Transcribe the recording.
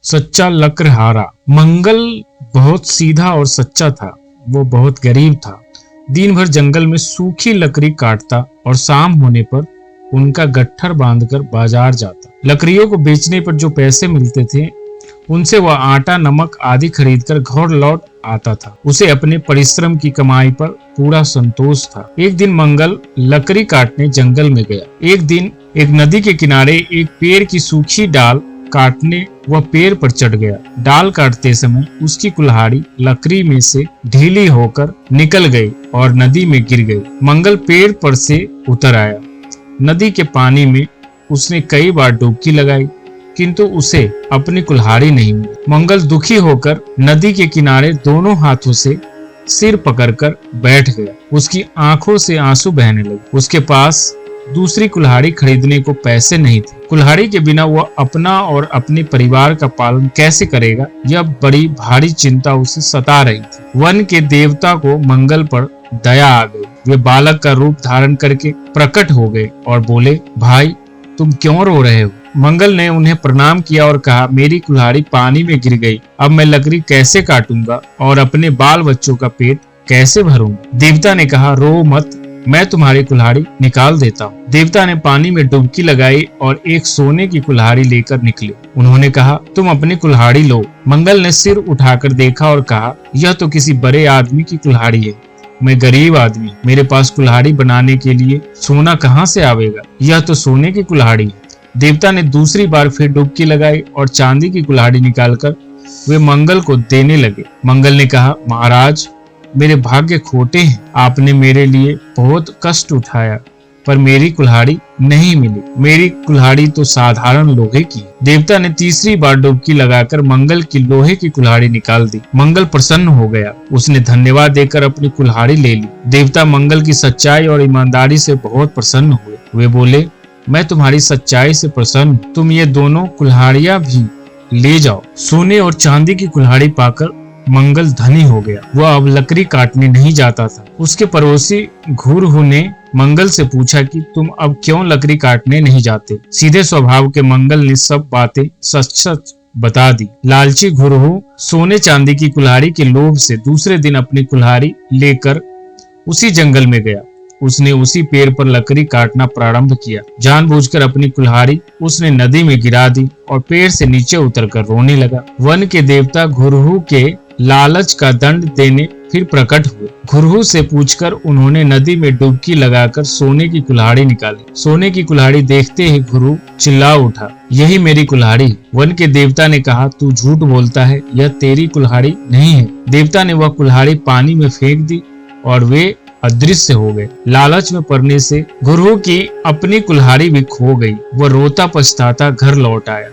सच्चा लकड़हारा। मंगल बहुत सीधा और सच्चा था। वो बहुत गरीब था। दिन भर जंगल में सूखी लकड़ी काटता और शाम होने पर उनका गट्ठर बांधकर बाजार जाता। लकड़ियों को बेचने पर जो पैसे मिलते थे उनसे वह आटा नमक आदि खरीदकर घर लौट आता था। उसे अपने परिश्रम की कमाई पर पूरा संतोष था। एक दिन मंगल लकड़ी काटने जंगल में गया। एक दिन एक नदी के किनारे एक पेड़ की सूखी डाल काटने वह पेड़ पर चढ़ गया। डाल काटते समय उसकी कुल्हाड़ी लकड़ी में से ढीली होकर निकल गई और नदी में गिर गई। मंगल पेड़ पर से उतर आया। नदी के पानी में उसने कई बार डुबकी लगाई किंतु उसे अपनी कुल्हाड़ी नहीं मिली। मंगल दुखी होकर नदी के किनारे दोनों हाथों से सिर पकड़कर बैठ गया। उसकी आंखों से आंसू बहने लगे। उसके पास दूसरी कुल्हाड़ी खरीदने को पैसे नहीं थे। कुल्हाड़ी के बिना वह अपना और अपने परिवार का पालन कैसे करेगा, यह बड़ी भारी चिंता उसे सता रही थी। वन के देवता को मंगल पर दया आ गई। वे बालक का रूप धारण करके प्रकट हो गए और बोले, भाई तुम क्यों रो रहे हो? मंगल ने उन्हें प्रणाम किया और कहा, मेरी कुल्हाड़ी पानी में गिर गई। अब मैं लकड़ी कैसे काटूंगा और अपने बाल बच्चों का पेट कैसे भरूंगा? देवता ने कहा, रो मत, मैं तुम्हारी कुल्हाड़ी निकाल देता हूँ। देवता ने पानी में डुबकी लगाई और एक सोने की कुल्हाड़ी लेकर निकले। उन्होंने कहा, तुम अपनी कुल्हाड़ी लो। मंगल ने सिर उठाकर देखा और कहा, यह तो किसी बड़े आदमी की कुल्हाड़ी है। मैं गरीब आदमी, मेरे पास कुल्हाड़ी बनाने के लिए सोना कहाँ से आवेगा? यह तो सोने की कुल्हाड़ी है। देवता ने दूसरी बार फिर डुबकी लगाई और चांदी की कुल्हाड़ी निकालकर वे मंगल को देने लगे। मंगल ने कहा, महाराज मेरे भाग्य खोटे हैं। आपने मेरे लिए बहुत कष्ट उठाया पर मेरी कुल्हाड़ी नहीं मिली। मेरी कुल्हाड़ी तो साधारण लोहे की। देवता ने तीसरी बार डुबकी लगाकर मंगल की लोहे की कुल्हाड़ी निकाल दी। मंगल प्रसन्न हो गया। उसने धन्यवाद देकर अपनी कुल्हाड़ी ले ली। देवता मंगल की सच्चाई और ईमानदारी से बहुत प्रसन्न हुए। वे बोले, मैं तुम्हारी सच्चाई से प्रसन्न हूँ। तुम ये दोनों कुल्हाड़ियां भी ले जाओ। सोने और चांदी की कुल्हाड़ी पाकर मंगल धनी हो गया। वह अब लकड़ी काटने नहीं जाता था। उसके पड़ोसी घुरहु ने मंगल से पूछा कि तुम अब क्यों लकड़ी काटने नहीं जाते? सीधे स्वभाव के मंगल ने सब बातें सच सच बता दी। लालची घुरहु सोने चांदी की कुल्हाड़ी के लोभ से दूसरे दिन अपनी कुल्हाड़ी लेकर उसी जंगल में गया। उसने उसी पेड़ पर लकड़ी काटना प्रारंभ किया। जानबूझकर अपनी कुल्हाड़ी उसने नदी में गिरा दी और पेड़ से नीचे उतरकर रोने लगा। वन के देवता घुरहु के लालच का दंड देने फिर प्रकट हुए। घुरहु से पूछकर उन्होंने नदी में डुबकी लगाकर सोने की कुल्हाड़ी निकाली। सोने की कुल्हाड़ी देखते ही घुरहु चिल्ला उठा, यही मेरी कुल्हाड़ी। वन के देवता ने कहा, तू झूठ बोलता है, यह तेरी कुल्हाड़ी नहीं है। देवता ने वह कुल्हाड़ी पानी में फेंक दी और वे अदृश्य हो गए। लालच में पड़ने से घुरहु की अपनी कुल्हाड़ी भी खो गई। वह रोता पछताता घर लौट आया।